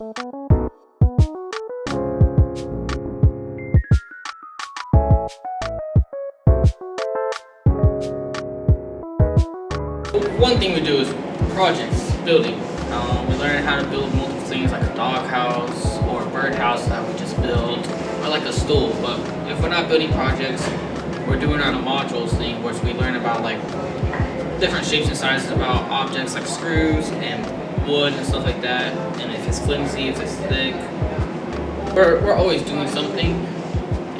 One thing we do is projects, building. We learn how to build multiple things like a doghouse or a birdhouse that we just built, or like a stool. But if we're not building projects, we're doing our modules thing, which we learn about like different shapes and sizes about objects like screws and wood and stuff like that. And if it's flimsy, if it's thick, we're always doing something.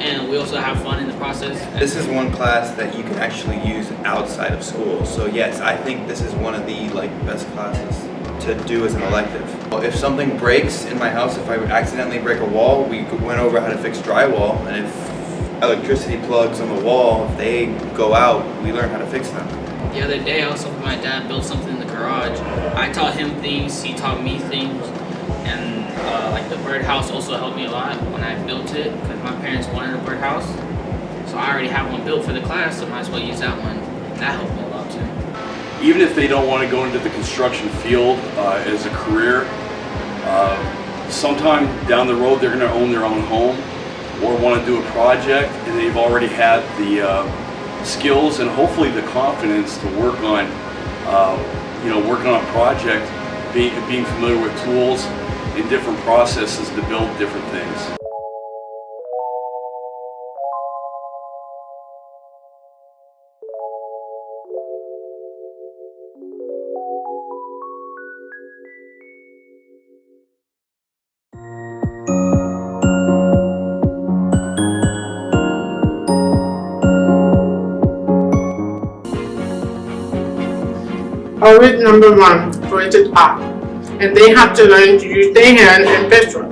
And we also have fun in the process. This is one class that you can actually use outside of school. So yes, I think this is one of the best classes to do as an elective. If something breaks in my house, if I accidentally break a wall, we went over how to fix drywall. And if electricity plugs on the wall, if they go out, we learn how to fix them. The other day I was helping my dad build something in the garage. I taught him things, he taught me things. And like the birdhouse also helped me a lot when I built it, because my parents wanted a birdhouse. So I already have one built for the class, so I might as well use that one. That helped me a lot too. Even if they don't want to go into the construction field as a career, sometime down the road they're going to own their own home or want to do a project, and they've already had the skills and hopefully the confidence to work on, working on a project, being familiar with tools and different processes to build different things. Always number one, rated up, and they have to learn to use their hand and pencil.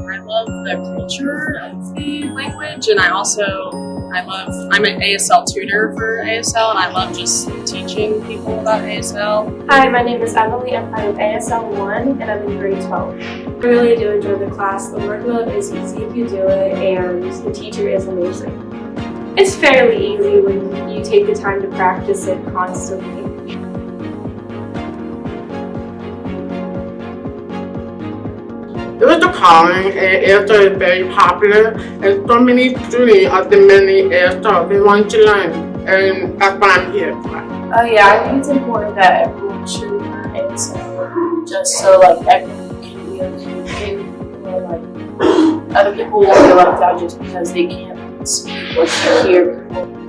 I love the culture of the language, and I'm an ASL tutor for ASL, and I love just teaching people about ASL. Hi, my name is Emily. I'm part of ASL 1 and I'm in grade 12. I really do enjoy the class. The workload is easy if you do it, and the teacher is amazing. It's fairly easy when you take the time to practice it constantly. It was a calling, and ASL is very popular, and so many students are demanding ASL. They want to learn, and that's what I'm here for. Oh yeah, I think it's important that everyone should learn ASL, just so everyone can be included, or other people won't be left out just because they can't speak or hear people.